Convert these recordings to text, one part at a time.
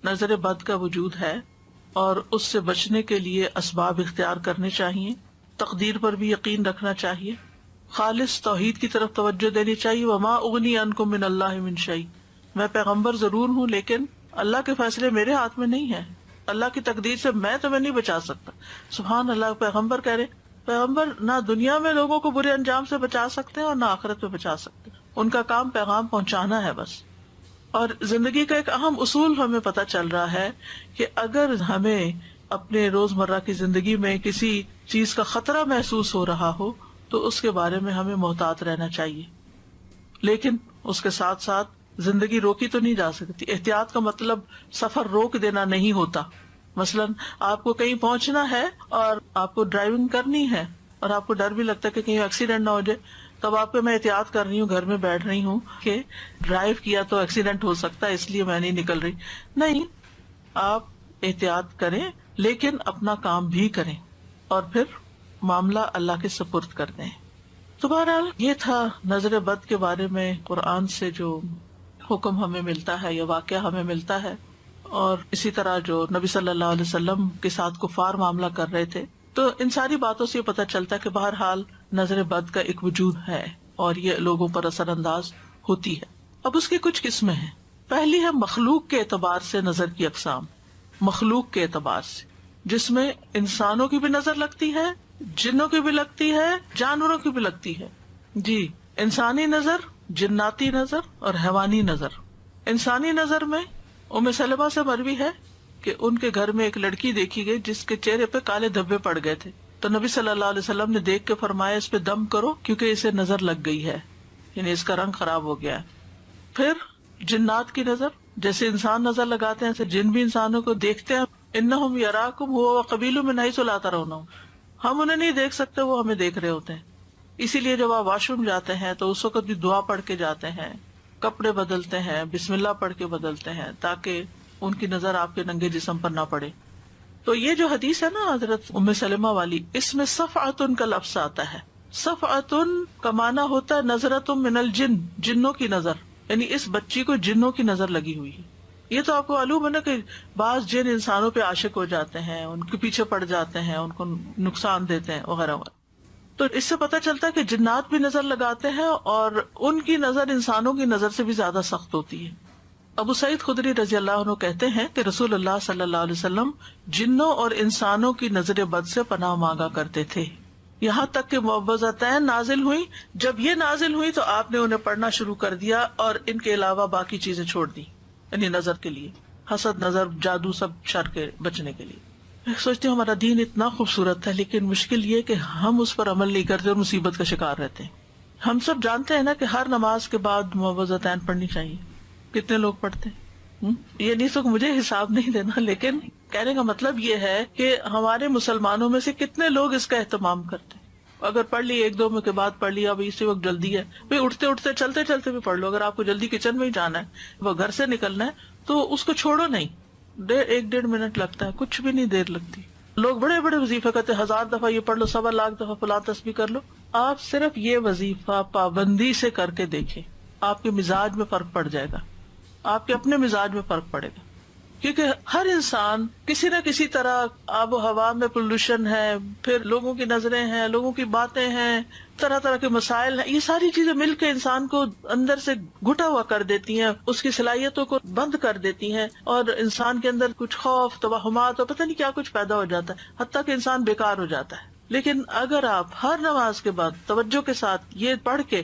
نظر بد کا وجود ہے اور اس سے بچنے کے لیے اسباب اختیار کرنے چاہیے، تقدیر پر بھی یقین رکھنا چاہیے، خالص توحید کی طرف توجہ دینی چاہیے. وما اغنی عنکم من اللہ من شیء، میں پیغمبر ضرور ہوں لیکن اللہ کے فیصلے میرے ہاتھ میں نہیں ہیں، اللہ کی تقدیر سے میں تمہیں نہیں بچا سکتا. سبحان اللہ. پیغمبر کہہ رہے پیغمبر نہ دنیا میں لوگوں کو برے انجام سے بچا سکتے ہیں اور نہ آخرت میں بچا سکتے ہیں، ان کا کام پیغام پہنچانا ہے بس. اور زندگی کا ایک اہم اصول ہمیں پتہ چل رہا ہے کہ اگر ہمیں اپنے روزمرہ کی زندگی میں کسی چیز کا خطرہ محسوس ہو رہا ہو تو اس کے بارے میں ہمیں محتاط رہنا چاہیے، لیکن اس کے ساتھ ساتھ زندگی روکی تو نہیں جا سکتی. احتیاط کا مطلب سفر روک دینا نہیں ہوتا. مثلاً آپ کو کہیں پہنچنا ہے اور آپ کو ڈرائیونگ کرنی ہے اور آپ کو ڈر بھی لگتا ہے کہ کہیں ایکسیڈنٹ نہ ہو جائے، تب آپ کو میں احتیاط کر رہی ہوں، گھر میں بیٹھ رہی ہوں کہ ڈرائیو کیا تو ایکسیڈنٹ ہو سکتا ہے اس لیے میں نہیں نکل رہی. نہیں، آپ احتیاط کریں لیکن اپنا کام بھی کریں اور پھر معاملہ اللہ کے سپرد کر دیں. تو بہرحال یہ تھا نظر بد کے بارے میں قرآن سے جو حکم ہمیں ملتا ہے یا واقعہ ہمیں ملتا ہے، اور اسی طرح جو نبی صلی اللہ علیہ وسلم کے ساتھ کفار معاملہ کر رہے تھے. تو ان ساری باتوں سے یہ پتہ چلتا ہے کہ بہرحال نظر بد کا ایک وجود ہے اور یہ لوگوں پر اثر انداز ہوتی ہے. اب اس کی کچھ قسمیں ہیں. پہلی ہے مخلوق کے اعتبار سے نظر کی اقسام. مخلوق کے اعتبار سے جس میں انسانوں کی بھی نظر لگتی ہے، جنوں کی بھی لگتی ہے، جانوروں کی بھی لگتی ہے. جی، انسانی نظر، جناتی نظر اور حیوانی نظر. انسانی نظر میں ام سلمہ سے مروی ہے کہ ان کے گھر میں ایک لڑکی دیکھی گئی جس کے چہرے پہ کالے دھبے پڑ گئے تھے. تو نبی صلی اللہ علیہ وسلم نے دیکھ کے فرمایا اس پہ دم کرو کیونکہ اسے نظر لگ گئی ہے، یعنی اس کا رنگ خراب ہو گیا ہے. پھر جنات کی نظر، جیسے انسان نظر لگاتے ہیں ایسے جن بھی انسانوں کو دیکھتے ہیں. انہم یراکم هو وقبیلہ من حیث لا ترونہم، ہم انہیں نہیں دیکھ سکتے، وہ ہمیں دیکھ رہے ہوتے ہیں. اسی لیے جب آپ واش روم جاتے ہیں تو اس وقت بھی دعا پڑھ کے جاتے ہیں، کپڑے بدلتے ہیں، بسم اللہ پڑھ کے بدلتے ہیں تاکہ ان کی نظر آپ کے ننگے جسم پر نہ پڑے. تو یہ جو حدیث ہے نا حضرت ام سلمہ والی، اس میں صفعۃ کا لفظ آتا ہے. صفعۃ کا معنی ہوتا ہے نظرۃ من الجن، جنوں کی نظر، یعنی اس بچی کو جنوں کی نظر لگی ہوئی ہے. یہ تو آپ کو معلوم ہے نا کہ بعض جن انسانوں پہ عاشق ہو جاتے ہیں، ان کے پیچھے پڑ جاتے ہیں، ان کو نقصان دیتے ہیں وغیرہ وغیرہ. تو اس سے پتہ چلتا ہے کہ جنات بھی نظر لگاتے ہیں اور ان کی نظر انسانوں کی نظر سے بھی زیادہ سخت ہوتی ہے. ابو سعید خدری رضی اللہ عنہ کہتے ہیں کہ رسول اللہ صلی اللہ علیہ وسلم جنوں اور انسانوں کی نظر بد سے پناہ مانگا کرتے تھے، یہاں تک کہ معوذتین نازل ہوئی. جب یہ نازل ہوئی تو آپ نے انہیں پڑھنا شروع کر دیا اور ان کے علاوہ باقی چیزیں چھوڑ دی، یعنی نظر کے لیے، حسد، نظر، جادو، سب شر کے بچنے کے لیے. میں سوچتی ہوں ہمارا دین اتنا خوبصورت ہے لیکن مشکل یہ کہ ہم اس پر عمل نہیں کرتے اور مصیبت کا شکار رہتے ہیں. ہم سب جانتے ہیں نا کہ ہر نماز کے بعد معوذتین پڑھنی چاہیے. کتنے لوگ پڑھتے ہیں؟ یہ نہیں تو مجھے حساب نہیں دینا، لیکن کہنے کا مطلب یہ ہے کہ ہمارے مسلمانوں میں سے کتنے لوگ اس کا اہتمام کرتے ہیں. اگر پڑھ لی ایک دو میں کے بعد پڑھ لیا، اب اسی وقت جلدی ہے، بھائی اٹھتے اٹھتے چلتے چلتے بھی پڑھ لو. اگر آپ کو جلدی کچن میں ہی جانا ہے، وہ گھر سے نکلنا ہے، تو اس کو چھوڑو نہیں. 1-1.5 منٹ لگتا ہے، کچھ بھی نہیں دیر لگتی. لوگ بڑے بڑے وظیفے کرتے 1000 دفعہ یہ پڑھ لو، 1.25 دفعہ فلاں تسبیح کر لو. آپ صرف یہ وظیفہ پابندی سے کر کے دیکھیں، آپ کے مزاج میں فرق پڑ جائے گا، آپ کے اپنے مزاج میں فرق پڑے گا. کیونکہ ہر انسان کسی نہ کسی طرح، آب و ہوا میں پولوشن ہے، پھر لوگوں کی نظریں ہیں، لوگوں کی باتیں ہیں، طرح طرح کے مسائل ہیں، یہ ساری چیزیں مل کے انسان کو اندر سے گھٹا ہوا کر دیتی ہیں، اس کی صلاحیتوں کو بند کر دیتی ہیں، اور انسان کے اندر کچھ خوف، توہمات اور پتہ نہیں کیا کچھ پیدا ہو جاتا ہے، حتیٰ کہ انسان بیکار ہو جاتا ہے. لیکن اگر آپ ہر نماز کے بعد توجہ کے ساتھ یہ پڑھ کے،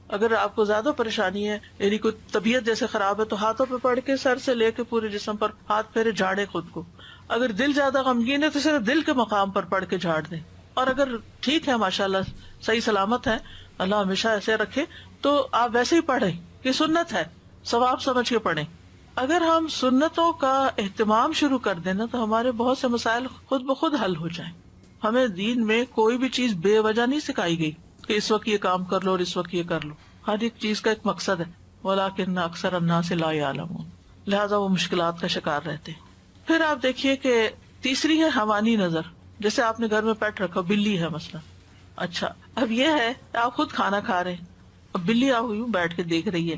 اگر آپ کو زیادہ پریشانی ہے، یعنی کوئی طبیعت جیسے خراب ہے، تو ہاتھوں پہ پڑھ کے سر سے لے کے پورے جسم پر ہاتھ پھیرے، جھاڑے خود کو. اگر دل زیادہ غمگین ہے تو صرف دل کے مقام پر پڑھ کے جھاڑ دیں. اور اگر ٹھیک ہے، ماشاءاللہ صحیح سلامت ہے، اللہ ہمیشہ ایسے رکھے، تو آپ ویسے ہی پڑھیں، یہ سنت ہے، ثواب سمجھ کے پڑھیں. اگر ہم سنتوں کا اہتمام شروع کر دیں نا تو ہمارے بہت سے مسائل خود بخود حل ہو جائیں. ہمیں دین میں کوئی بھی چیز بے وجہ نہیں سکھائی گئی کہ اس وقت یہ کام کر لو اور اس وقت یہ کر لو. ہر ایک چیز کا ایک مقصد ہے. وَلَٰكِنَّ أَكْثَرَ النَّاسِ لَا يَعْلَمُونَ، لہٰذا وہ مشکلات کا شکار رہتے ہیں. پھر آپ دیکھیے کہ تیسری ہے حیوانی نظر. جیسے آپ نے گھر میں پیٹ رکھا، بلی ہے مثلا. اچھا، اب یہ ہے آپ خود کھانا کھا رہے ہیں، اب بلی آپ یوں بیٹھ کے دیکھ رہی ہے،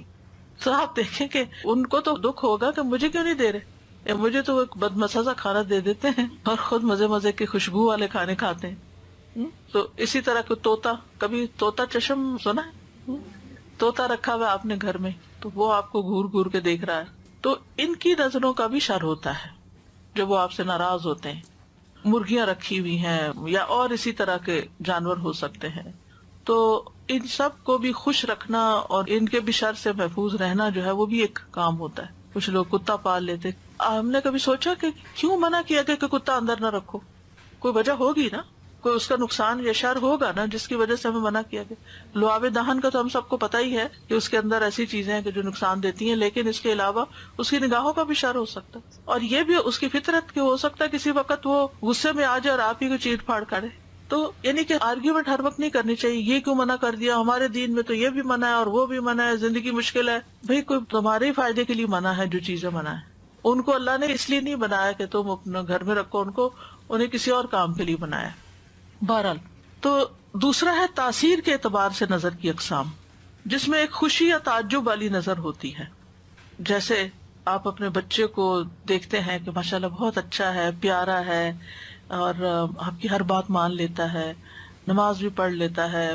تو آپ دیکھیں کہ ان کو تو دکھ ہوگا کہ مجھے کیوں نہیں دے رہے. مجھے تو وہ ایک بدمزہ کھانا دے دیتے ہیں اور خود مزے مزے کے خوشبو والے کھانے کھاتے ہیں. تو اسی طرح کو طوطا، کبھی طوطا چشم سنا ہے؟ طوطا رکھا ہوا آپ نے گھر میں، تو وہ آپ کو گھور گھور کے دیکھ رہا ہے. تو ان کی نظروں کا بھی شر ہوتا ہے جب وہ آپ سے ناراض ہوتے ہیں. مرغیاں رکھی ہوئی ہیں یا اور اسی طرح کے جانور ہو سکتے ہیں، تو ان سب کو بھی خوش رکھنا اور ان کے بھی شر سے محفوظ رہنا جو ہے وہ بھی ایک کام ہوتا ہے. کچھ لوگ کتا پال لیتے. ہم نے کبھی سوچا کہ کیوں منع کیا کہ کتا اندر نہ رکھو؟ کوئی وجہ ہوگی نا، کوئی اس کا نقصان یا شر ہوگا نا جس کی وجہ سے ہمیں منع کیا گیا. لعاب دہن کا تو ہم سب کو پتہ ہی ہے کہ اس کے اندر ایسی چیزیں ہیں کہ جو نقصان دیتی ہیں، لیکن اس کے علاوہ اس کی نگاہوں کا بھی شر ہو سکتا ہے، اور یہ بھی اس کی فطرت کے ہو سکتا ہے کسی وقت وہ غصے میں آ جائے اور آپ ہی کو چیٹ پھاڑ کرے. تو یعنی کہ آرگیومنٹ ہر وقت نہیں کرنی چاہیے، یہ کیوں منع کر دیا، ہمارے دین میں تو یہ بھی منع ہے اور وہ بھی منع ہے، زندگی مشکل ہے. بھئی کوئی تمہارے ہی فائدے کے لیے منع ہے، جو چیزیں منع ہے ان کو اللہ نے اس لیے نہیں بنایا کہ تم اپنے گھر میں رکھو ان کو، انہیں کسی اور کام کے لیے بنایا. بہرحال تو دوسرا ہے تاثیر کے اعتبار سے نظر کی اقسام، جس میں ایک خوشی یا تعجب والی نظر ہوتی ہے. جیسے آپ اپنے بچے کو دیکھتے ہیں کہ ماشاءاللہ بہت اچھا ہے، پیارا ہے، اور آپ کی ہر بات مان لیتا ہے، نماز بھی پڑھ لیتا ہے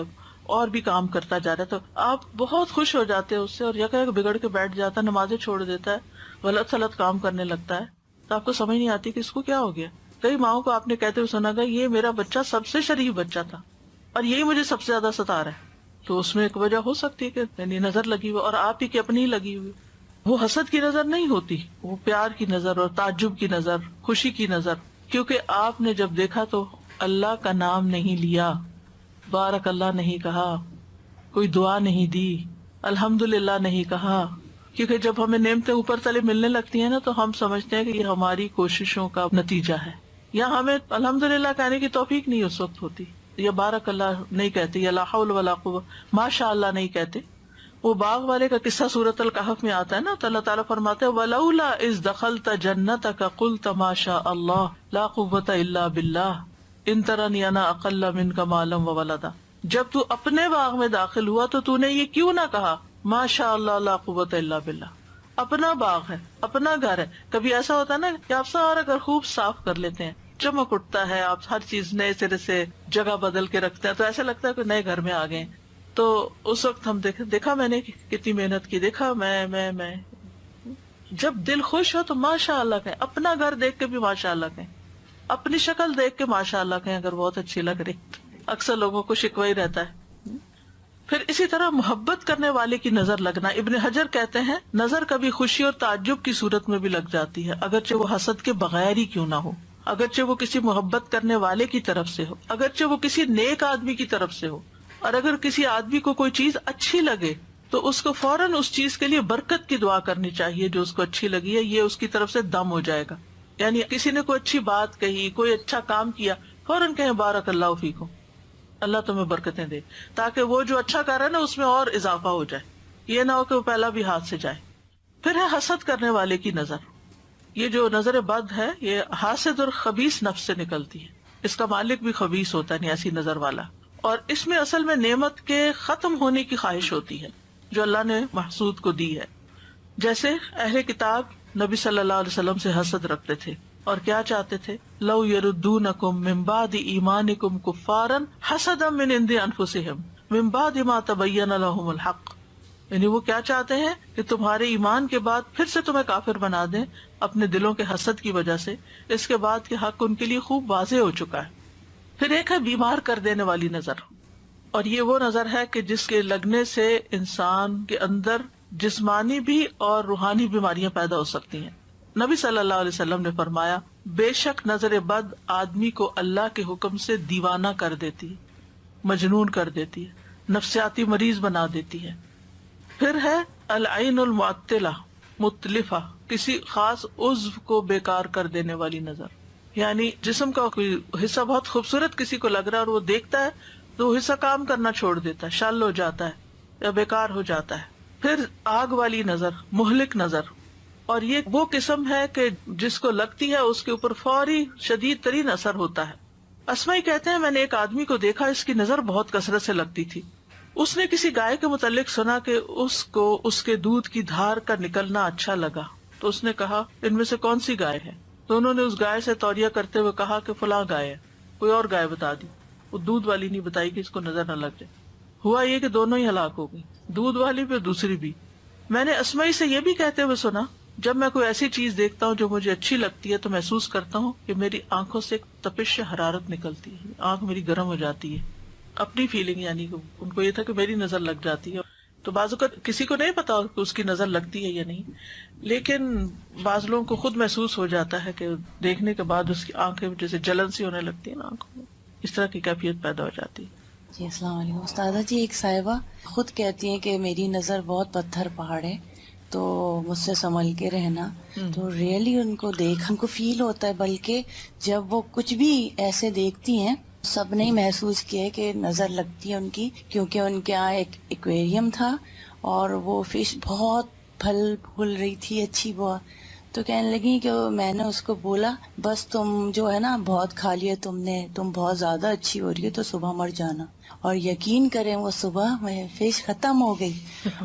اور بھی کام کرتا جا رہا ہے، تو آپ بہت خوش ہو جاتے ہیں اس سے، اور یکا یک بگڑ کے بیٹھ جاتا ہے، نمازیں چھوڑ دیتا ہے، غلط سلط کام کرنے لگتا ہے، تو آپ کو سمجھ نہیں آتی کہ اس کو کیا ہو گیا. کئی ماؤں کو آپ نے کہتے ہوئے سنا گا یہ میرا بچہ سب سے شریف بچہ تھا اور یہی مجھے سب سے زیادہ ستا رہا ہے. تو اس میں ایک وجہ ہو سکتی ہے کہ یعنی نظر لگی ہوئی اور آپ ہی کی اپنی ہی لگی ہوئی. وہ حسد کی نظر نہیں ہوتی، وہ پیار کی نظر اور تعجب کی نظر، خوشی کی نظر، کیونکہ آپ نے جب دیکھا تو اللہ کا نام نہیں لیا، بارک اللہ نہیں کہا، کوئی دعا نہیں دی، الحمدللہ نہیں کہا. کیونکہ جب ہمیں نعمتیں اوپر تلے ملنے لگتی ہیں نا تو ہم سمجھتے ہیں کہ یہ ہماری کوششوں کا نتیجہ ہے، یا ہمیں الحمدللہ کہنے کی توفیق نہیں اس وقت ہوتی، یا بارک اللہ نہیں کہتے، یا لا حول ولا قوة ماشاء اللہ نہیں کہتے. وہ باغ والے کا قصہ سورۃ الکہف میں آتا ہے نا، تو اللہ تعالیٰ فرماتے ہیں وَلَوْلَا إِذْ دَخَلْتَ جَنَّتَكَ قُلْتَ مَا شَاءَ اللَّهُ لَا قُوَّةَ إِلَّا بِاللَّهِ إِن تَرَنِي أَنَا أَقَلَّ مِنْكَ مَالًا وَوَلَدًا. جب تو اپنے باغ میں داخل ہوا تو نے یہ کیوں نہ کہا ما شاء اللہ لا قوت الا باللہ. اپنا باغ ہے، اپنا گھر ہے. کبھی ایسا ہوتا ہے نا کہ آپ سارا گھر خوب صاف کر لیتے ہیں، چمک اٹھتا ہے، آپ ہر چیز نئے سرے سے جگہ بدل کے رکھتے ہیں، تو ایسا لگتا ہے کہ نئے گھر میں آ گئے. تو اس وقت ہم دیکھا میں نے کتنی محنت کی، دیکھا میں جب دل خوش ہو تو ماشاء اللہ کہیں، اپنا گھر دیکھ کے بھی ماشاء اللہ کہیں، اپنی شکل دیکھ کے ماشاء اللہ کہیں اگر بہت اچھی لگ رہی. اکثر لوگوں کو شکوہ ہی رہتا ہے. پھر اسی طرح محبت کرنے والے کی نظر لگنا. ابن حجر کہتے ہیں نظر کبھی خوشی اور تعجب کی صورت میں بھی لگ جاتی ہے، اگرچہ وہ حسد کے بغیر ہی کیوں نہ ہو، اگرچہ وہ کسی محبت کرنے والے کی طرف سے ہو، اگرچہ وہ کسی نیک آدمی کی طرف سے ہو. اور اگر کسی آدمی کو کوئی چیز اچھی لگے تو اس کو فوراً اس چیز کے لیے برکت کی دعا کرنی چاہیے جو اس کو اچھی لگی ہے، یہ اس کی طرف سے دم ہو جائے گا. یعنی کسی نے کوئی اچھی بات کہی، کوئی اچھا کام کیا، فوراً کہیں بارک اللہ فیکم، اللہ تمہیں برکتیں دے، تاکہ وہ جو اچھا کر رہا ہے نا اس میں اور اضافہ ہو جائے، یہ نہ ہو کہ وہ پہلا بھی ہاتھ سے جائے. پھر ہے حسد کرنے والے کی نظر. یہ جو نظر بد ہے یہ حاسد اور خبیث نفس سے نکلتی ہے، اس کا مالک بھی خبیث ہوتا ہے، ایسی نظر والا. اور اس میں اصل میں نعمت کے ختم ہونے کی خواہش ہوتی ہے جو اللہ نے محسود کو دی ہے. جیسے اہل کتاب نبی صلی اللہ علیہ وسلم سے حسد رکھتے تھے اور کیا چاہتے تھے، لو یردونکم من بعد ایمانکم کفارا حسدا من عند انفسہم من بعد ما تبین لہم الحق. یعنی وہ کیا چاہتے ہیں کہ تمہارے ایمان کے بعد پھر سے تمہیں کافر بنا دیں اپنے دلوں کے حسد کی وجہ سے، اس کے بعد کہ حق ان کے لیے خوب واضح ہو چکا ہے. پھر ایک ہے بیمار کر دینے والی نظر، اور یہ وہ نظر ہے کہ جس کے لگنے سے انسان کے اندر جسمانی بھی اور روحانی بیماریاں پیدا ہو سکتی ہیں. نبی صلی اللہ علیہ وسلم نے فرمایا بے شک نظر بد آدمی کو اللہ کے حکم سے دیوانہ کر دیتی، مجنون کر دیتی ہے، نفسیاتی مریض بنا دیتی ہے. پھر ہے العین المعطلہ متلفہ، کسی خاص عضو کو بیکار کر دینے والی نظر. یعنی جسم کا کوئی حصہ بہت خوبصورت کسی کو لگ رہا ہے اور وہ دیکھتا ہے تو وہ حصہ کام کرنا چھوڑ دیتا ہے، شل ہو جاتا ہے یا بیکار ہو جاتا ہے. پھر آگ والی نظر، مہلک نظر، اور یہ وہ قسم ہے کہ جس کو لگتی ہے اس کے اوپر فوری شدید ترین اثر ہوتا ہے. اسمائی کہتے ہیں میں نے ایک آدمی کو دیکھا، اس کی نظر بہت کثرت سے لگتی تھی. اس نے کسی گائے کے متعلق سنا کہ اس کو اس کے دودھ کی دھار کا نکلنا اچھا لگا، تو اس نے کہا ان میں سے کون سی گائے ہے؟ تو انہوں نے اس گائے سے توریہ کرتے ہوئے کہا کہ فلاں گائے ہے. کوئی اور گائے بتا دی. وہ دودھ والی نہیں بتائی کہ اس کو نظر نہ لگ جائے. ہوا یہ کہ دونوں ہی ہلاک ہو گئی, دودھ والی بھی اور دوسری بھی. میں نے اسمائی سے یہ بھی کہتے ہوئے سنا, جب میں کوئی ایسی چیز دیکھتا ہوں جو مجھے اچھی لگتی ہے تو محسوس کرتا ہوں کہ میری آنکھوں سے ایک تپش حرارت نکلتی ہے, آنکھ میری گرم ہو جاتی ہے. اپنی فیلنگ, یعنی ان کو یہ تھا کہ میری نظر لگ جاتی ہے. تو بعض اوقات کسی کو نہیں پتا کہ اس کی نظر لگتی ہے یا نہیں, لیکن بعض لوگوں کو خود محسوس ہو جاتا ہے کہ دیکھنے کے بعد اس کی آنکھیں جیسے جلن سی ہونے لگتی ہے نا آنکھوں میں, اس طرح کی کیفیت پیدا ہو جاتی ہے. جی السلام علیکم استاذہ جی. ایک صاحبہ خود کہتی ہیں کہ میری نظر بہت پتھر پہاڑ ہے تو مجھ سے سنبھل کے رہنا. تو ریئلی ان کو دیکھ ان کو فیل ہوتا ہے, بلکہ جب وہ کچھ بھی ایسے دیکھتی ہیں سب نے محسوس کیا ہے کہ نظر لگتی ہے ان کی, کیونکہ ان کے یہاں ایک ایکویریم تھا اور وہ فش بہت پھل پھول رہی تھی اچھی بہت. تو کہنے لگی کہ میں نے اس کو بولا بس تم جو ہے نا بہت کھا لیا تم نے, تم بہت زیادہ اچھی ہو رہی ہے تو صبح مر جانا. اور یقین کریں وہ صبح میں فش ختم ہو گئی.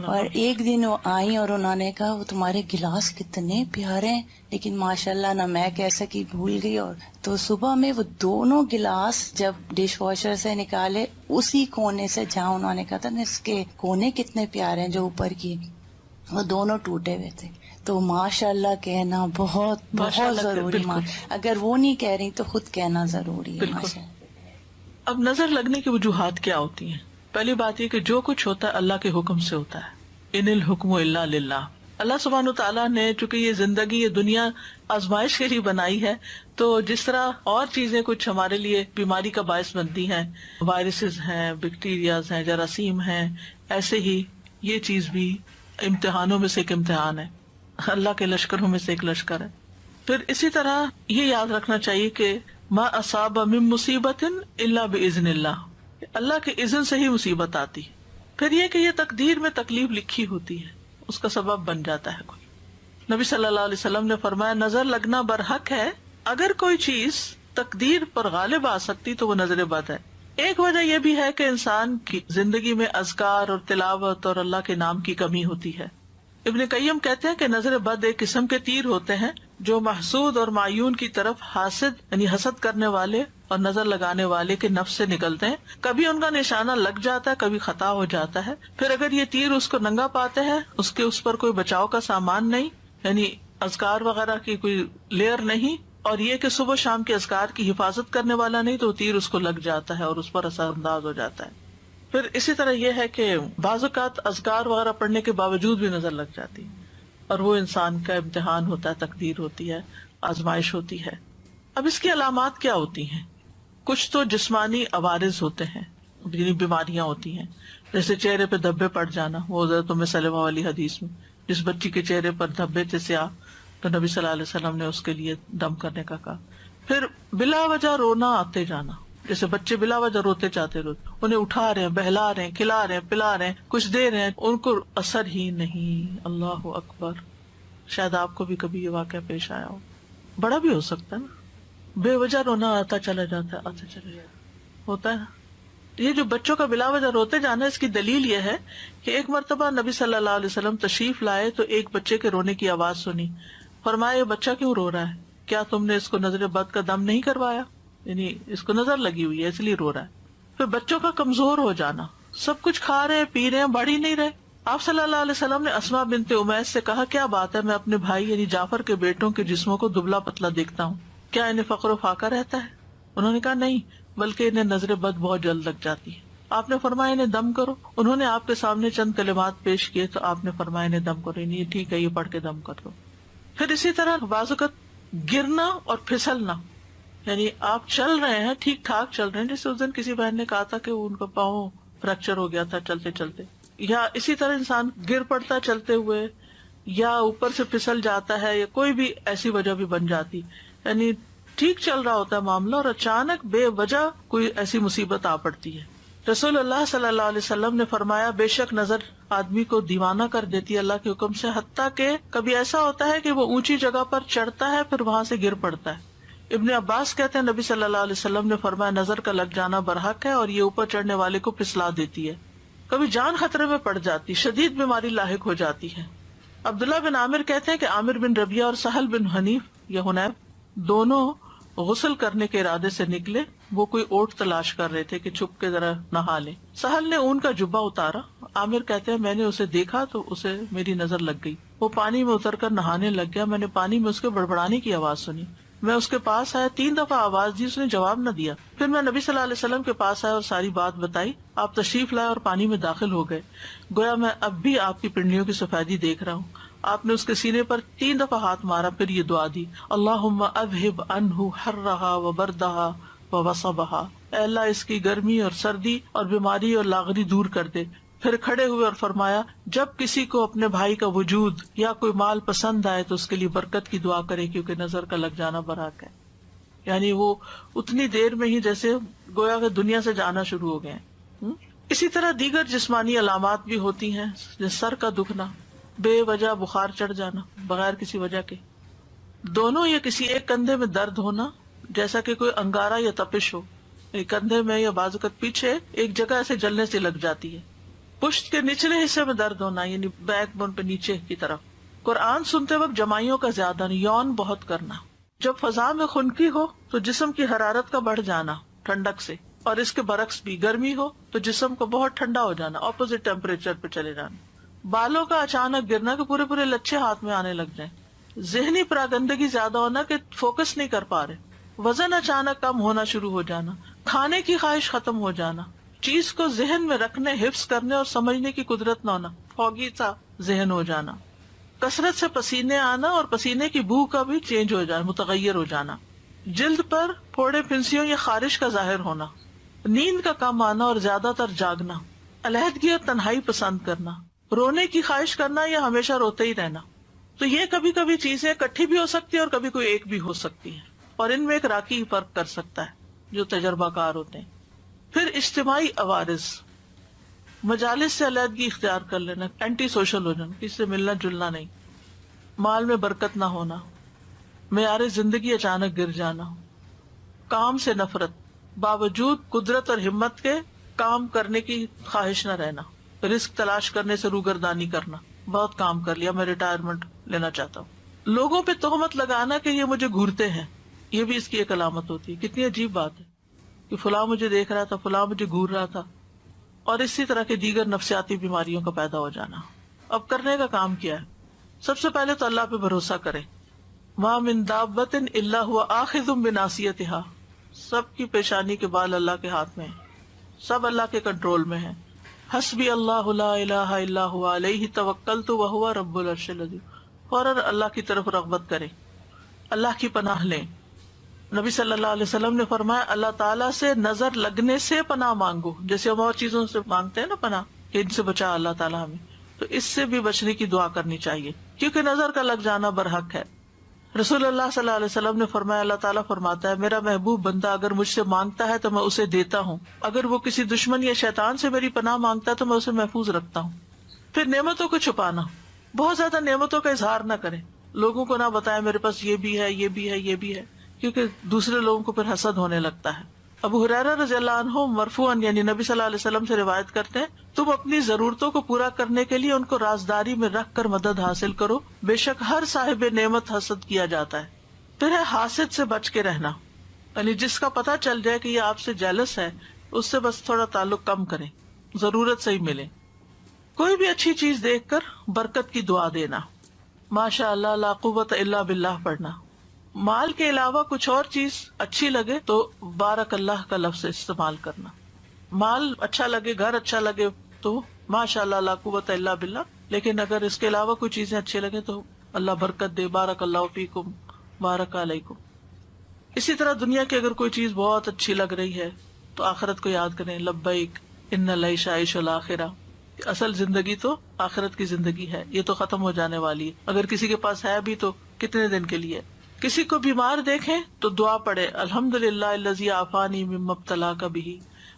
اور ایک دن وہ آئی اور انہوں نے کہا وہ تمہارے گلاس کتنے پیارے ہیں, لیکن ماشاءاللہ نہ میں کہہ سکی, بھول گئی. اور تو صبح میں وہ دونوں گلاس جب ڈش واشر سے نکالے اسی کونے سے جہاں انہوں نے کہا تھا نا اس کے کونے کتنے پیارے ہیں جو اوپر کی, وہ دونوں ٹوٹے ہوئے تھے. تو ماشاء اللہ کہنا بہت بہت ضروری. اگر وہ نہیں کہہ رہی تو خود کہنا ضروری ہے. ماشاء اللہ. اب نظر لگنے کی وجوہات کیا ہوتی ہیں؟ پہلی بات یہ کہ جو کچھ ہوتا ہے اللہ کے حکم سے ہوتا ہے. ان الحکم الا للہ. اللہ سبحانہ تعالیٰ نے چونکہ یہ زندگی یہ دنیا آزمائش کے لیے بنائی ہے, تو جس طرح اور چیزیں کچھ ہمارے لیے بیماری کا باعث بنتی ہیں, وائرسز ہیں, بیکٹیریاز ہیں, جراثیم ہیں, ایسے ہی یہ چیز بھی امتحانوں میں سے ایک امتحان ہے, اللہ کے لشکروں میں سے ایک لشکر ہے. پھر اسی طرح یہ یاد رکھنا چاہیے کہ ما اصاب من مصیبت الا باذن اللہ, اللہ کے اذن سے ہی مصیبت آتی. پھر یہ کہ یہ تقدیر میں تکلیف لکھی ہوتی ہے, اس کا سبب بن جاتا ہے کوئی. نبی صلی اللہ علیہ وسلم نے فرمایا نظر لگنا برحق ہے, اگر کوئی چیز تقدیر پر غالب آ سکتی تو وہ نظر بد ہے. ایک وجہ یہ بھی ہے کہ انسان کی زندگی میں اذکار اور تلاوت اور اللہ کے نام کی کمی ہوتی ہے. ابن قیم کہتے ہیں کہ نظر بد ایک قسم کے تیر ہوتے ہیں جو محسود اور معیون کی طرف حاسد یعنی حسد کرنے والے اور نظر لگانے والے کے نفس سے نکلتے ہیں. کبھی ان کا نشانہ لگ جاتا ہے, کبھی خطا ہو جاتا ہے. پھر اگر یہ تیر اس کو ننگا پاتے ہیں, اس پر کوئی بچاؤ کا سامان نہیں, یعنی اذکار وغیرہ کی کوئی لیئر نہیں, اور یہ کہ صبح شام کے اذکار کی حفاظت کرنے والا نہیں, تو تیر اس کو لگ جاتا ہے اور اس پر اثر انداز ہو جاتا ہے. پھر اسی طرح یہ ہے کہ بعض اوقات اذکار وغیرہ پڑھنے کے باوجود بھی نظر لگ جاتی, اور وہ انسان کا امتحان ہوتا ہے, تقدیر ہوتی ہے, آزمائش ہوتی ہے. اب اس کی علامات کیا ہوتی ہیں؟ کچھ تو جسمانی عوارض ہوتے ہیں, یعنی بیماریاں ہوتی ہیں, جیسے چہرے پہ دھبے پڑ جانا. وہ حضرت ام سلمہ والی حدیث میں جس بچی کے چہرے پر دھبے تھے سیاہ, تو نبی صلی اللہ علیہ وسلم نے اس کے لیے دم کرنے کا کہا. پھر بلا وجہ رونا آتے جانا, جیسے بچے بلا وجہ روتے چاہتے روتے, انہیں اٹھا رہے ہیں, بہلا رہے ہیں, کھلا رہے ہیں, پلا رہے ہیں, کچھ دے رہے ہیں, ان کو اثر ہی نہیں. اللہ اکبر. شاید آپ کو بھی کبھی یہ واقعہ پیش آیا ہو, بڑا بھی ہو سکتا ہے نا, بے وجہ رونا آتا چلا جاتا ہے, آتا چلا جاتا ہوتا ہے نا. یہ جو بچوں کا بلا وجہ روتے جانا, اس کی دلیل یہ ہے کہ ایک مرتبہ نبی صلی اللہ علیہ وسلم تشریف لائے تو ایک بچے کے رونے کی آواز سنی. فرمایا یہ بچہ کیوں رو رہا ہے؟ کیا تم نے اس کو نظر بد کا دم نہیں کروایا؟ یعنی اس کو نظر لگی ہوئی ہے اس لیے رو رہا ہے. پھر بچوں کا کمزور ہو جانا, سب کچھ کھا رہے ہیں, پی رہے ہیں, بڑھ ہی نہیں رہے. آپ صلی اللہ علیہ وسلم نے اسماء بنت امیس سے کہا کیا بات ہے, میں اپنے بھائی یعنی جعفر کے بیٹوں کے جسموں کو دبلا پتلا دیکھتا ہوں, کیا انہیں فقر و فاقہ رہتا ہے؟ انہوں نے کہا نہیں, بلکہ انہیں نظر بد بہت جلد لگ جاتی ہے. آپ نے فرمایا انہیں دم کرو. انہوں نے آپ کے سامنے چند کلمات پیش کیے تو آپ نے فرمایا انہیں دم کرو. یہ ٹھیک ہے, یہ پڑھ کے دم کر دو. پھر اسی طرح بعض اوقات گرنا اور پھسلنا, یعنی آپ چل رہے ہیں, ٹھیک ٹھاک چل رہے ہیں, جیسے اس دن کسی بہن نے کہا تھا کہ ان کا پاؤں فریکچر ہو گیا تھا چلتے چلتے, یا اسی طرح انسان گر پڑتا چلتے ہوئے, یا اوپر سے پھسل جاتا ہے, یا کوئی بھی ایسی وجہ بھی بن جاتی, یعنی ٹھیک چل رہا ہوتا ہے معاملہ اور اچانک بے وجہ کوئی ایسی مصیبت آ پڑتی ہے. رسول اللہ صلی اللہ علیہ وسلم نے فرمایا بے شک نظر آدمی کو دیوانہ کر دیتی ہے اللہ کے حکم سے, حتیٰ کہ کبھی ایسا ہوتا ہے کہ وہ اونچی جگہ پر چڑھتا ہے پھر وہاں سے گر پڑتا ہے. ابن عباس کہتے ہیں نبی صلی اللہ علیہ وسلم نے فرمایا نظر کا لگ جانا برحق ہے اور یہ اوپر چڑھنے والے کو پھسلا دیتی ہے. کبھی جان خطرے میں پڑ جاتی, شدید بیماری لاحق ہو جاتی ہے. عبداللہ بن عامر کہتے ہیں کہ عامر بن ربیہ اور سہل بن حنیف یا حنیف دونوں غسل کرنے کے ارادے سے نکلے. وہ کوئی اوٹ تلاش کر رہے تھے کہ چھپ کے ذرا نہا لیں. سہل نے اون کا جبہ اتارا. عامر کہتے ہیں میں نے اسے دیکھا تو اسے میری نظر لگ گئی. وہ پانی میں اتر کر نہانے لگ گیا. میں نے پانی میں اس کے بڑبڑانے کی آواز سنی. میں اس کے پاس آیا, 3 دفعہ آواز دی, اس نے جواب نہ دیا. پھر میں نبی صلی اللہ علیہ وسلم کے پاس آیا اور ساری بات بتائی. آپ تشریف لائے اور پانی میں داخل ہو گئے. گویا میں اب بھی آپ کی پنڈلیوں کی سفیدی دیکھ رہا ہوں. آپ نے اس کے سینے پر 3 دفعہ ہاتھ مارا, پھر یہ دعا دی, اللہم اذہب عنہ حرہا وبردہا ووصبہا, اے اللہ اس کی گرمی اور سردی اور بیماری اور لاغری دور کر دے. پھر کھڑے ہوئے اور فرمایا, جب کسی کو اپنے بھائی کا وجود یا کوئی مال پسند آئے تو اس کے لیے برکت کی دعا کرے, کیونکہ نظر کا لگ جانا برحق ہے. یعنی وہ اتنی دیر میں ہی جیسے گویا کہ دنیا سے جانا شروع ہو گئے ہیں. اسی طرح دیگر جسمانی علامات بھی ہوتی ہیں, جیسے سر کا دکھنا, بے وجہ بخار چڑھ جانا بغیر کسی وجہ کے, دونوں یا کسی ایک کندھے میں درد ہونا جیسا کہ کوئی انگارہ یا تپش ہو, کندھے میں یا بازو کا پیچھے ایک جگہ ایسے جلنے سے لگ جاتی ہے. پشت کے نچلے حصے میں درد ہونا, یعنی بیک بون پہ نیچے کی طرف. قرآن سنتے وقت جمائیوں کا زیادہ یون بہت کرنا. جب فضا میں خنکی ہو تو جسم کی حرارت کا بڑھ جانا ٹھنڈک سے, اور اس کے برعکس بھی گرمی ہو تو جسم کو بہت ٹھنڈا ہو جانا, اپوزٹ ٹیمپریچر پہ چلے جانا. بالوں کا اچانک گرنا کہ پورے پورے لچھے ہاتھ میں آنے لگ جائیں. ذہنی پراگندگی زیادہ ہونا کہ فوکس نہیں کر پا رہے. وزن اچانک کم ہونا شروع ہو جانا. کھانے کی خواہش ختم ہو جانا. چیز کو ذہن میں رکھنے, حفظ کرنے اور سمجھنے کی قدرت نہ ہونا, فوگی سا ذہن ہو جانا. کثرت سے پسینے آنا اور پسینے کی بو کا بھی چینج ہو جانا, متغیر ہو جانا. جلد پر پھوڑے پھنسیوں یا خارش کا ظاہر ہونا. نیند کا کم آنا اور زیادہ تر جاگنا. علیحدگی اور تنہائی پسند کرنا. رونے کی خواہش کرنا یا ہمیشہ روتے ہی رہنا. تو یہ کبھی کبھی چیزیں اکٹھی بھی ہو سکتی ہیں اور کبھی کوئی ایک بھی ہو سکتی ہیں, اور ان میں ایک راکی فرق کر سکتا ہے جو تجربہ کار ہوتے ہیں. پھر اجتماعی عوارض, مجالس سے علیحدگی اختیار کر لینا, اینٹی سوشل ہو جانا, کسی سے ملنا جلنا نہیں. مال میں برکت نہ ہونا. معیار زندگی اچانک گر جانا. کام سے نفرت, باوجود قدرت اور ہمت کے کام کرنے کی خواہش نہ رہنا. رزق تلاش کرنے سے روگردانی کرنا, بہت کام کر لیا, میں ریٹائرمنٹ لینا چاہتا ہوں. لوگوں پہ تہمت لگانا کہ یہ مجھے گھورتے ہیں, یہ بھی اس کی ایک علامت ہوتی ہے. کتنی عجیب بات ہے کہ فلاں مجھے دیکھ رہا تھا, فلاں مجھے گھور رہا تھا. اور اسی طرح کے دیگر نفسیاتی بیماریوں کا پیدا ہو جانا. اب کرنے کا کام کیا ہے؟ سب سے پہلے تو اللہ پہ بھروسہ کریں. مَا مِن دَابَّةٍ إِلَّا هُوَ آخِذٌ بِنَاصِيَتِهَا, سب کی پیشانی کے بال اللہ کے ہاتھ میں ہیں, سب اللہ کے کنٹرول میں ہیں. حسبی اللہ لا الہ الا هو علیہ توکلت وہو رب العرش العظیم. فوراً اللہ کی طرف رغبت کریں, اللہ کی پناہ لیں. نبی صلی اللہ علیہ وسلم نے فرمایا اللہ تعالیٰ سے نظر لگنے سے پناہ مانگو, جیسے ہم اور چیزوں سے مانگتے ہیں نا پناہ کہ ان سے بچا اللہ تعالیٰ ہمیں, تو اس سے بھی بچنے کی دعا کرنی چاہیے, کیونکہ نظر کا لگ جانا برحق ہے. رسول اللہ صلی اللہ علیہ وسلم نے فرمایا اللہ تعالیٰ فرماتا ہے میرا محبوب بندہ اگر مجھ سے مانگتا ہے تو میں اسے دیتا ہوں, اگر وہ کسی دشمن یا شیطان سے میری پناہ مانگتا ہے تو میں اسے محفوظ رکھتا ہوں. پھر نعمتوں کو چھپانا, بہت زیادہ نعمتوں کا اظہار نہ کریں, لوگوں کو نہ بتائیں میرے پاس یہ بھی ہے یہ بھی ہے یہ بھی ہے, کیونکہ دوسرے لوگوں کو پھر حسد ہونے لگتا ہے. ابو ہریرہ رضی اللہ عنہ مرفوعاً یعنی نبی صلی اللہ علیہ وسلم سے روایت کرتے ہیں تم اپنی ضرورتوں کو پورا کرنے کے لیے ان کو رازداری میں رکھ کر مدد حاصل کرو, بے شک ہر صاحب نعمت حسد کیا جاتا ہے. پھر ہے حاسد سے بچ کے رہنا, یعنی جس کا پتہ چل جائے کہ یہ آپ سے جیلس ہے اس سے بس تھوڑا تعلق کم کریں, ضرورت سے ہی ملے. کوئی بھی اچھی چیز دیکھ کر برکت کی دعا دینا, ماشاء اللہ لا قوت الا باللہ پڑھنا. مال کے علاوہ کچھ اور چیز اچھی لگے تو بارک اللہ کا لفظ استعمال کرنا. مال اچھا لگے, گھر اچھا لگے تو ماشاء اللہ لا قوت الا باللہ, لیکن اگر اس کے علاوہ کوئی چیزیں اچھی لگے تو اللہ برکت دے, بارک اللہ فیکم بارک علیکم. اسی طرح دنیا کی اگر کوئی چیز بہت اچھی لگ رہی ہے تو آخرت کو یاد کریں, لبیک ان العیش عیش الاخرہ, اصل زندگی تو آخرت کی زندگی ہے, یہ تو ختم ہو جانے والی ہے. اگر کسی کے پاس ہے بھی تو کتنے دن کے لیے. کسی کو بیمار دیکھیں تو دعا پڑھے الحمدللہ الذی عافانی مما ابتلاک بہ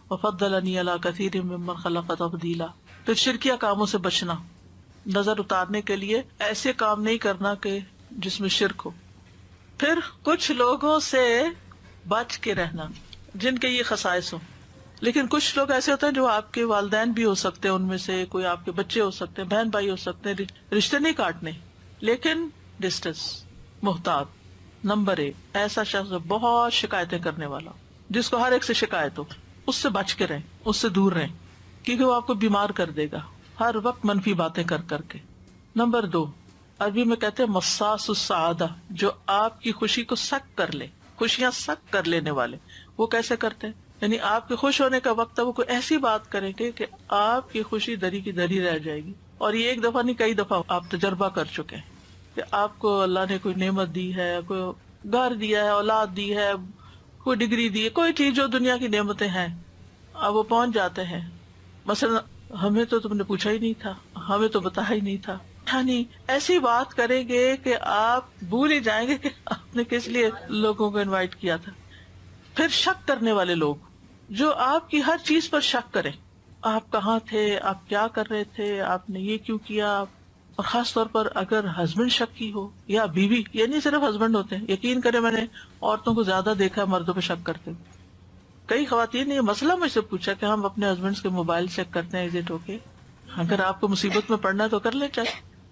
وفضلنی علی کثیر ممن خلق تفضیلا. پھر شرکیہ کاموں سے بچنا, نظر اتارنے کے لیے ایسے کام نہیں کرنا کہ جس میں شرک ہو. پھر کچھ لوگوں سے بچ کے رہنا جن کے یہ خصائص ہوں, لیکن کچھ لوگ ایسے ہوتے ہیں جو آپ کے والدین بھی ہو سکتے ہیں، ان میں سے کوئی آپ کے بچے ہو سکتے ہیں، بہن بھائی ہو سکتے ہیں، رشتے نہیں کاٹنے، لیکن ڈسٹنس، محتاط۔ نمبر 1 ایسا شخص بہت شکایتیں کرنے والا، جس کو ہر ایک سے شکایت ہو، اس سے بچ کے رہیں، اس سے دور رہیں، کیونکہ وہ آپ کو بیمار کر دے گا ہر وقت منفی باتیں کر کر کے۔ نمبر 2 عربی میں کہتے ہیں مصاص السعادہ، جو آپ کی خوشی کو سک کر لے، خوشیاں سک کر لینے والے۔ وہ کیسے کرتے ہیں؟ یعنی آپ کے خوش ہونے کا وقت ہے، وہ کوئی ایسی بات کریں گے کہ آپ کی خوشی دری کی دری رہ جائے گی۔ اور یہ ایک دفعہ نہیں، کئی دفعہ آپ تجربہ کر چکے ہیں کہ آپ کو اللہ نے کوئی نعمت دی ہے، کوئی گھر دیا ہے، اولاد دی ہے، کوئی ڈگری دی ہے، کوئی چیز جو دنیا کی نعمتیں ہیں، اب وہ پہنچ جاتے ہیں، مثلا ہمیں تو تم نے پوچھا ہی نہیں تھا، ہمیں تو بتایا ہی نہیں تھا، یعنی ایسی بات کریں گے کہ آپ بھول ہی جائیں گے کہ آپ نے کس لیے لوگوں کو انوائٹ کیا تھا۔ پھر شک کرنے والے لوگ، جو آپ کی ہر چیز پر شک کریں، آپ کہاں تھے، آپ کیا کر رہے تھے، آپ نے یہ کیوں کیا۔ اور خاص طور پر اگر ہسبینڈ شکی ہو یا بیوی، یہ نہیں صرف ہسبینڈ ہوتے ہیں، یقین کریں میں نے عورتوں کو زیادہ دیکھا ہے مردوں پہ شک کرتے ہوئے۔ کئی خواتین نے یہ مسئلہ مجھ سے پوچھا کہ ہم اپنے ہسبینڈ کے موبائل چیک کرتے ہیں، ایجنٹ ہو کے، اگر آپ کو مصیبت میں پڑنا ہے تو کر لیں چیک۔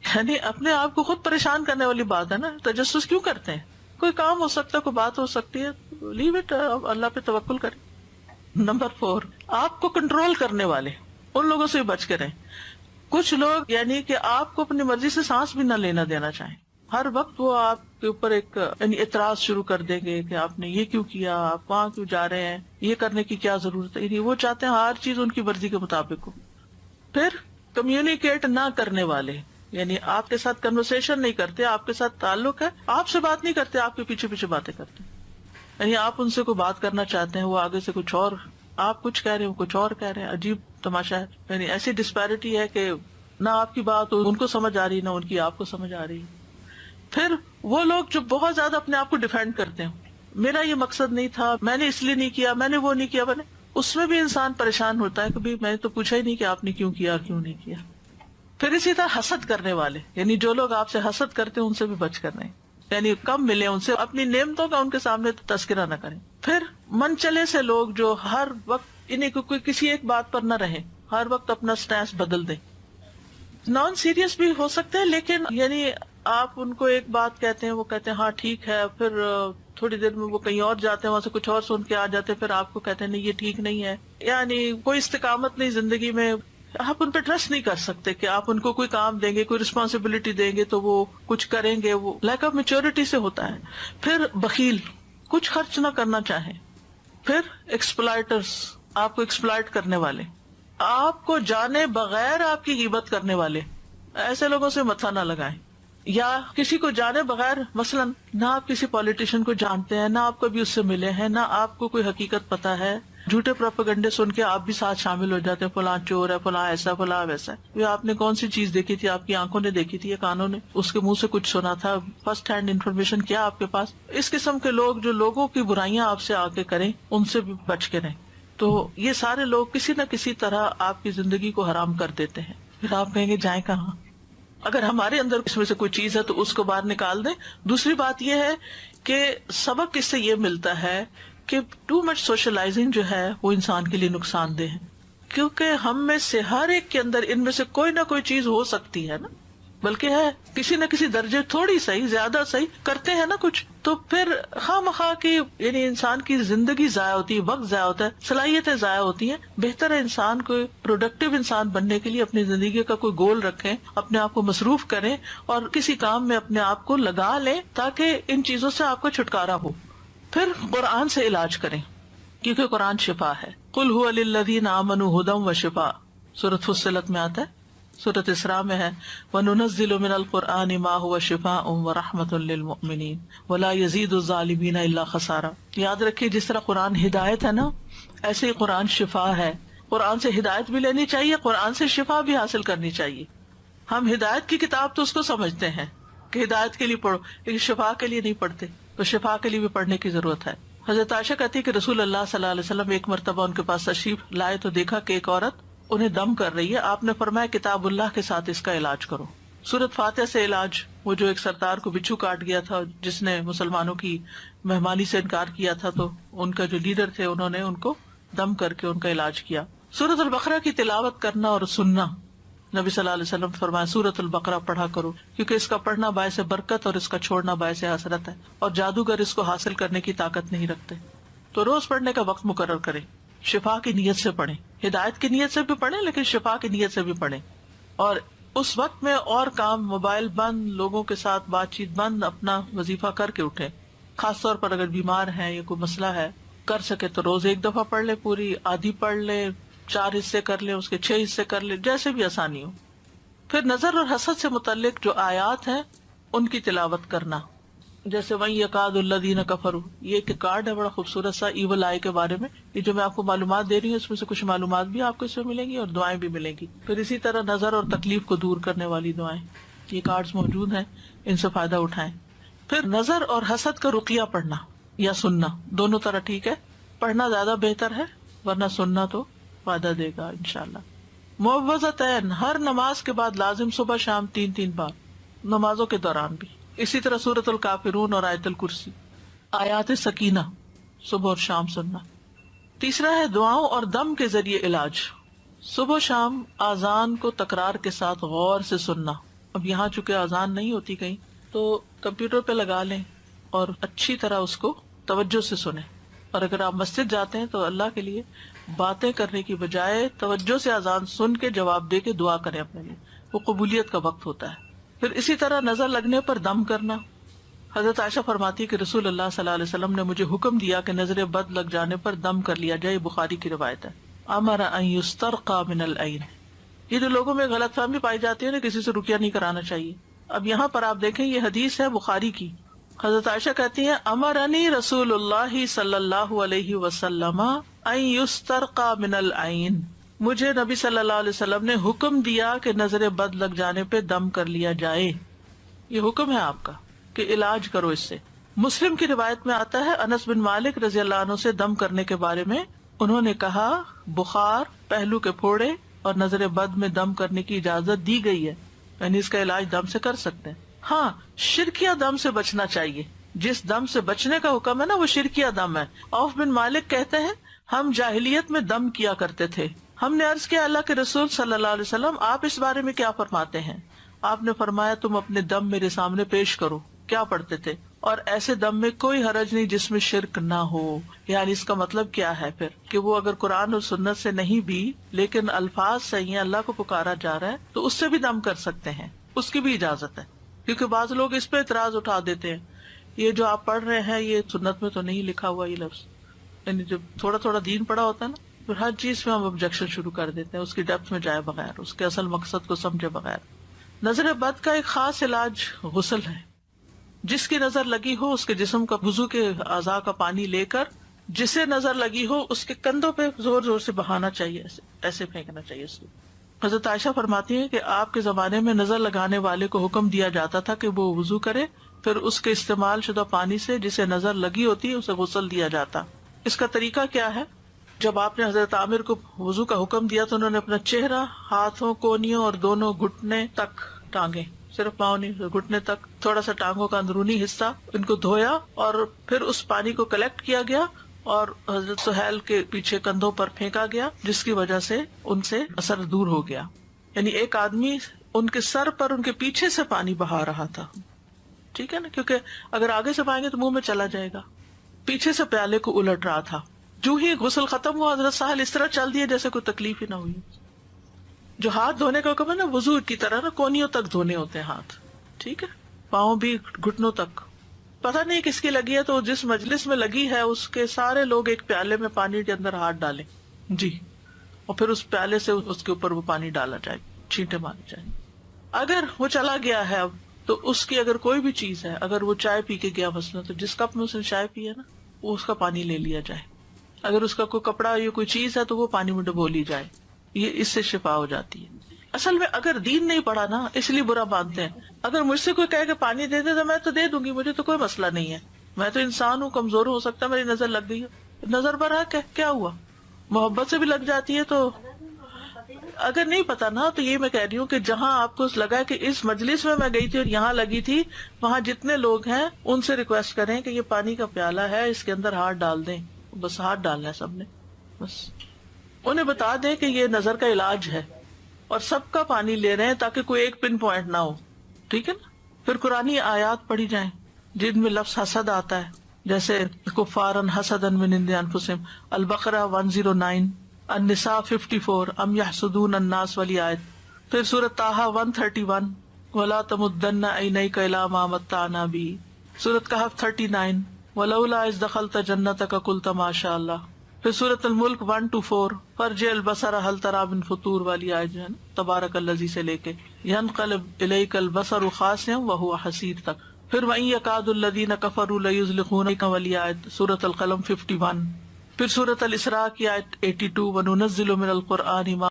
یعنی اپنے آپ کو خود پریشان کرنے والی بات ہے نا، تجسس کیوں کرتے ہیں؟ کوئی کام ہو سکتا ہے، کوئی بات ہو سکتی ہے، لیو اٹ، اللہ پہ توکل کریں۔ نمبر 4 آپ کو کنٹرول کرنے والے، ان لوگوں سے بھی بچ کے رہیں۔ کچھ لوگ یعنی کہ آپ کو اپنی مرضی سے سانس بھی نہ لینا دینا چاہیں، ہر وقت وہ آپ کے اوپر ایک یعنی اعتراض شروع کر دیں گے کہ آپ نے یہ کیوں کیا، آپ وہاں کیوں جا رہے ہیں، یہ کرنے کی کیا ضرورت ہے، یعنی وہ چاہتے ہیں ہر چیز ان کی مرضی کے مطابق ہو۔ پھر کمیونیکیٹ نہ کرنے والے، یعنی آپ کے ساتھ کنورسیشن نہیں کرتے، آپ کے ساتھ تعلق ہے، آپ سے بات نہیں کرتے، آپ کے پیچھے پیچھے باتیں کرتے ہیں۔ یعنی آپ ان سے کوئی بات کرنا چاہتے ہیں، وہ آگے سے کچھ اور، آپ کچھ کہہ رہے ہیں، وہ کچھ اور کہہ رہے ہیں، عجیب تماشا ہے۔ یعنی ایسی ڈسپیرٹی ہے کہ نہ آپ کی بات ان کو سمجھ آ رہی، نہ ان کی آپ کو سمجھ آ رہی۔ پھر وہ لوگ جو بہت زیادہ اپنے آپ کو ڈیفینڈ کرتے ہیں، میرا یہ مقصد نہیں تھا، میں نے اس لیے نہیں کیا، میں نے وہ نہیں کیا، میں نے، اس میں بھی انسان پریشان ہوتا ہے کہ بھئی میں نے تو پوچھا ہی نہیں کہ آپ نے کیوں کیا، کیوں نہیں کیا۔ پھر اسی طرح حسد کرنے والے، یعنی جو لوگ آپ سے حسد کرتے ہیں ان سے بھی بچ کر رہیں، یعنی کم ملے ان سے، اپنی نعمتوں کا ان کے سامنے تذکرہ نہ کریں۔ پھر من چلے سے لوگ جو ہر وقت انہیں کوئی کسی ایک بات پر نہ رہیں، ہر وقت اپنا سٹینس بدل دیں۔ نان سیریس بھی ہو سکتے ہیں، لیکن یعنی آپ ان کو ایک بات کہتے ہیں، وہ کہتے ہیں ہاں ٹھیک ہے، پھر تھوڑی دیر میں وہ کہیں اور جاتے ہیں، وہاں سے کچھ اور سن کے آ جاتے ہیں، پھر آپ کو کہتے ہیں نہیں یہ ٹھیک نہیں ہے، یعنی کوئی استقامت نہیں زندگی میں۔ آپ ان پہ ٹرسٹ نہیں کر سکتے کہ آپ ان کو کوئی کام دیں گے، کوئی رسپانسبلٹی دیں گے تو وہ کچھ کریں گے، وہ لیک آف میچورٹی سے ہوتا ہے۔ پھر بخیل، کچھ خرچ نہ کرنا چاہیں۔ پھر ایکسپلائٹرز، آپ کو ایکسپلائٹ کرنے والے، آپ کو جانے بغیر آپ کی غیبت کرنے والے، ایسے لوگوں سے متھا نہ لگائیں۔ یا کسی کو جانے بغیر، مثلا نہ آپ کسی پولیٹیشین کو جانتے ہیں، نہ آپ کبھی اس سے ملے ہیں، نہ آپ کو کوئی حقیقت پتا ہے، جھوٹے پروپیگنڈے سن کے آپ بھی ساتھ شامل ہو جاتے ہیں، فلاں چور ہے، فلاں ایسا، فلاں ویسا۔ یہ آپ نے کون سی چیز دیکھی تھی، آپ کی آنکھوں نے دیکھی تھی یا کانوں نے اس کے منہ سے کچھ سنا تھا، فرسٹ ہینڈ انفارمیشن کیا آپ کے پاس؟ اس قسم کے لوگ جو لوگوں کی برائیاں آپ سے آ کے کریں، ان سے بھی بچ کے رہیں۔ تو یہ سارے لوگ کسی نہ کسی طرح آپ کی زندگی کو حرام کر دیتے ہیں۔ پھر آپ کہیں گے جائیں کہاں؟ اگر ہمارے اندر اس میں سے کوئی چیز ہے تو اس کو باہر نکال دیں۔ دوسری بات یہ ہے کہ سبق اس سے یہ ملتا ہے کہ ٹو مچ سوشلائزنگ جو ہے وہ انسان کے لیے نقصان دہ ہے، کیونکہ ہم میں سے ہر ایک کے اندر ان میں سے کوئی نہ کوئی چیز ہو سکتی ہے نا، بلکہ ہے کسی نہ کسی درجے، تھوڑی صحیح زیادہ صحیح کرتے ہیں نا کچھ، تو پھر خواہ مخواہ کی یعنی انسان کی زندگی ضائع ہوتی ہے، وقت ضائع ہوتا ہے، صلاحیتیں ضائع ہوتی ہیں۔ بہتر ہے انسان کو پروڈکٹیو انسان بننے کے لیے اپنی زندگی کا کوئی گول رکھیں، اپنے آپ کو مصروف کریں اور کسی کام میں اپنے آپ کو لگا لیں تاکہ ان چیزوں سے آپ کو چھٹکارا ہو۔ پھر قرآن سے علاج کریں، کیونکہ قرآن شفا ہے۔ قل هو للذین آمنوا ھدی وشفاء، سورۃ فصلت میں آتا ہے، سورۃ اسراء میں ہے، وَنُنَزِّلُ مِنَ الْقُرْآنِ مَا هُوَ شِفَاءٌ وَرَحْمَةٌ لِّلْمُؤْمِنِينَ وَلَا يَزِيدُ الظَّالِمِينَ إِلَّا خَسَارًا۔ یاد رکھیے جس طرح قرآن ہدایت ہے نا، ایسے ہی قرآن شفا ہے۔ قرآن سے ہدایت بھی لینی چاہیے، قرآن سے شفا بھی حاصل کرنی چاہیے۔ ہم ہدایت کی کتاب تو اس کو سمجھتے ہیں کہ ہدایت کے لیے پڑھو، لیکن شفا کے لیے نہیں پڑھتے، تو شفا کے لیے بھی پڑھنے کی ضرورت ہے۔ حضرت عائشہ کہتی ہے کہ رسول اللہ صلی اللہ علیہ وسلم ایک مرتبہ ان کے پاس تشریف لائے تو دیکھا کہ ایک عورت انہیں دم کر رہی ہے۔ آپ نے فرمایا کتاب اللہ کے ساتھ اس کا علاج کرو۔ سورۃ فاتحہ سے علاج، وہ جو ایک سردار کو بچھو کاٹ گیا تھا جس نے مسلمانوں کی مہمانی سے انکار کیا تھا، تو ان کا جو لیڈر تھے انہوں نے ان کو دم کر کے ان کا علاج کیا. سورۃ البقرہ کی تلاوت کرنا اور سننا، نبی صلی اللہ علیہ وسلم فرمایا سورۃ البقرہ پڑھا کرو، کیونکہ اس کا پڑھنا باعث برکت اور اس کا چھوڑنا باعث حسرت ہے، اور جادوگر اس کو حاصل کرنے کی طاقت نہیں رکھتے. تو روز پڑھنے کا وقت مقرر کریں، شفا کی نیت سے پڑھیں، ہدایت کی نیت سے بھی پڑھیں لیکن شفا کی نیت سے بھی پڑھیں. اور اس وقت میں اور کام، موبائل بند، لوگوں کے ساتھ بات چیت بند، اپنا وظیفہ کر کے اٹھیں. خاص طور پر اگر بیمار ہیں یا کوئی مسئلہ ہے، کر سکے تو روز ایک دفعہ پڑھ لے، پوری آدھی پڑھ لے، 4 حصے کر لیں، اس کے 6 حصے کر لیں، جیسے بھی آسانی ہو. پھر نظر اور حسد سے متعلق جو آیات ہیں ان کی تلاوت کرنا، جیسے وَإِن يَكَادُ الَّذِينَ كَفَرُوا، یہ ایک کارڈ ہے بڑا خوبصورت سا ایول آئی کے بارے میں. یہ جو میں آپ کو معلومات دے رہی ہوں اس میں سے کچھ معلومات بھی آپ کو اس میں ملیں گی اور دعائیں بھی ملیں گی. پھر اسی طرح نظر اور تکلیف کو دور کرنے والی دعائیں، یہ کارڈز موجود ہیں، ان سے فائدہ اٹھائیں. پھر نظر اور حسد کا رقیہ پڑھنا یا سننا، دونوں طرح ٹھیک ہے، پڑھنا زیادہ بہتر ہے ورنہ سننا تو فائدہ دے گا انشاءاللہ. معوذتین، ہر نماز کے بعد لازم، صبح شام 3 بار، نمازوں کے دوران بھی. اسی طرح سورۃ الکافرون اور آیت الکرسی، آیات سکینہ صبح اور شام سننا. تیسرا ہے دعاؤں اور دم کے ذریعے علاج، صبح شام اذان کو تکرار کے ساتھ غور سے سننا. اب یہاں چونکہ اذان نہیں ہوتی کہیں تو کمپیوٹر پہ لگا لیں اور اچھی طرح اس کو توجہ سے سنیں. اور اگر آپ مسجد جاتے ہیں تو اللہ کے لیے باتیں کرنے کی بجائے توجہ سے اذان سن کے جواب دے کے دعا کریں اپنے لیے، وہ قبولیت کا وقت ہوتا ہے. پھر اسی طرح نظر لگنے پر دم کرنا. حضرت عائشہ فرماتی ہے کہ رسول اللہ صلی اللہ علیہ وسلم نے مجھے حکم دیا کہ نظر بد لگ جانے پر دم کر لیا جائے، بخاری کی روایت ہے. امر ان یسترقى من العین. یہ جو لوگوں میں غلط فہمی پائی جاتی ہے نا، کسی سے رقیہ نہیں کرانا چاہیے. اب یہاں پر آپ دیکھیں یہ حدیث ہے بخاری کی. حضرت عائشہ کہتی ہیں امرنی رسول اللہ صلی اللہ علیہ وسلم ان یسترقى من العین، مجھے نبی صلی اللہ علیہ وسلم نے حکم دیا کہ نظر بد لگ جانے پہ دم کر لیا جائے. یہ حکم ہے آپ کا کہ علاج کرو اس سے. مسلم کی روایت میں آتا ہے انس بن مالک رضی اللہ عنہ سے دم کرنے کے بارے میں، انہوں نے کہا بخار، پہلو کے پھوڑے اور نظر بد میں دم کرنے کی اجازت دی گئی ہے، یعنی اس کا علاج دم سے کر سکتے ہیں. ہاں، شرکیہ دم سے بچنا چاہیے. جس دم سے بچنے کا حکم ہے نا وہ شرکیہ دم ہے. عوف بن مالک کہتے ہیں ہم جاہلیت میں دم کیا کرتے تھے. ہم نے عرض کیا اللہ کے رسول صلی اللہ علیہ وسلم آپ اس بارے میں کیا فرماتے ہیں؟ آپ نے فرمایا تم اپنے دم میرے سامنے پیش کرو. کیا پڑھتے تھے؟ اور ایسے دم میں کوئی حرج نہیں جس میں شرک نہ ہو. یعنی اس کا مطلب کیا ہے پھر کہ وہ اگر قرآن اور سنت سے نہیں بھی لیکن الفاظ صحیح ہیں، اللہ کو پکارا جا رہا ہے تو اس سے بھی دم کر سکتے ہیں، اس کی بھی اجازت ہے. کیونکہ بعض لوگ اس پہ اعتراض اٹھا دیتے ہیں یہ جو آپ پڑھ رہے ہیں یہ سنت میں تو نہیں لکھا ہوا یہ لفظ. یعنی جب تھوڑا تھوڑا دین پڑا ہوتا ہے نا پھر ہر چیز میں ہم آبجیکشن شروع کر دیتے ہیں، اس کی ڈیپتھ میں جائے بغیر، اس کے اصل مقصد کو سمجھے بغیر. نظر بد کا ایک خاص علاج غسل ہے. جس کی نظر لگی ہو اس کے جسم کا وضو کے اعضاء کا پانی لے کر جسے نظر لگی ہو اس کے کندھوں پہ زور زور سے بہانا چاہیے، ایسے پھینکنا چاہیے اس کو. حضرت عائشہ فرماتی ہیں کہ آپ کے زمانے میں نظر لگانے والے کو حکم دیا جاتا تھا کہ وہ وضو کرے، پھر اس کے استعمال شدہ پانی سے جسے نظر لگی ہوتی اسے غسل دیا جاتا. اس کا طریقہ کیا ہے؟ جب آپ نے حضرت عامر کو وضو کا حکم دیا تو انہوں نے اپنا چہرہ، ہاتھوں، کونیوں اور دونوں گھٹنے تک ٹانگیں، صرف پاؤں نہیں، گھٹنے تک، تھوڑا سا ٹانگوں کا اندرونی حصہ، ان کو دھویا اور پھر اس پانی کو کلیکٹ کیا گیا اور حضرت سہیل کے پیچھے کندھوں پر پھینکا گیا، جس کی وجہ سے ان سے اثر دور ہو گیا. یعنی ایک آدمی ان کے سر پر ان کے پیچھے سے پانی بہا رہا تھا، ٹھیک ہے نا، کیونکہ اگر آگے سے پائیں گے تو منہ میں چلا جائے گا. پیچھے سے پیالے کو الٹ رہا تھا. جو ہی غسل ختم ہوا حضرت سہیل اس طرح چل دیے جیسے کوئی تکلیف ہی نہ ہوئی. جو ہاتھ دھونے کا حکم ہے نا وضو کی طرح نا کونیوں تک دھونے ہوتے ہیں ہاتھ، ٹھیک ہے، پاؤں بھی گھٹنوں تک. پتہ نہیں کس کی لگی ہے تو جس مجلس میں لگی ہے اس کے سارے لوگ ایک پیالے میں پانی کے اندر ہاتھ ڈالیں جی، اور پھر اس پیالے سے اس کے اوپر وہ پانی ڈالا جائے، چھینٹے مارے جائیں. اگر وہ چلا گیا ہے اب تو اس کی اگر کوئی بھی چیز ہے، اگر وہ چائے پی کے گیا مثلا تو جس کپ میں اس نے چائے پی ہے نا وہ اس کا پانی لے لیا جائے. اگر اس کا کوئی کپڑا یا کوئی چیز ہے تو وہ پانی میں ڈبو لی جائے. یہ اس سے شفا ہو جاتی ہے. اصل میں اگر دین نہیں پڑھا نا اس لیے برا مانتے ہیں. اگر مجھ سے کوئی کہے کہ پانی دے دے تو میں تو دے دوں گی، مجھے تو کوئی مسئلہ نہیں ہے، میں تو انسان ہوں، کمزور ہو سکتا ہے، میری نظر لگ گئی ہے، نظر پر حق ہے، کیا ہوا؟ محبت سے بھی لگ جاتی ہے. تو اگر نہیں پتا نا تو یہ میں کہہ رہی ہوں کہ جہاں آپ کو لگا کہ اس مجلس میں گئی تھی اور یہاں لگی تھی، وہاں جتنے لوگ ہیں ان سے ریکویسٹ کریں کہ یہ پانی کا پیالہ ہے، اس کے اندر ہاتھ ڈال دیں. بس ہاتھ ڈالنا ہے سب نے، بس انہیں بتا دیں کہ یہ نظر کا علاج ہے اور سب کا پانی لے رہے ہیں تاکہ کوئی ایک پن پوائنٹ نہ ہو. ٹھیک ہے نا. پھر قرآنی آیات پڑھی جائیں جن میں لفظ حسد آتا ہے، جیسے کفارن حسدن من عند انفسہم، البقرہ 109، النساء 54، ام یحسدون الناس والی آیت. پھر سورۃ طٰہٰ 131، ولا تمدن عینیک الی ما متعنا بہ. سورۃ کہف 39، ولولا اذ دخلت جنتک قلت ما شاء اللہ. پھر سورۃ الملک 1-4، فرجع البصر هل تری من فطور والی آیت جو ہے نا، تبارک الذی سے لے کے ینقلب الیک البصر خاسئا وهو حسیر تک. پھر وَإِن يَكَادُ الَّذِينَ كَفَرُوا لَيُزْلِقُونَكَ والی آیت سورۃ القلم 51. پھر سورۃ الاسراء کی آیت 82، وَنُنَزِّلُ مِنَ الْقُرْآنِ مَا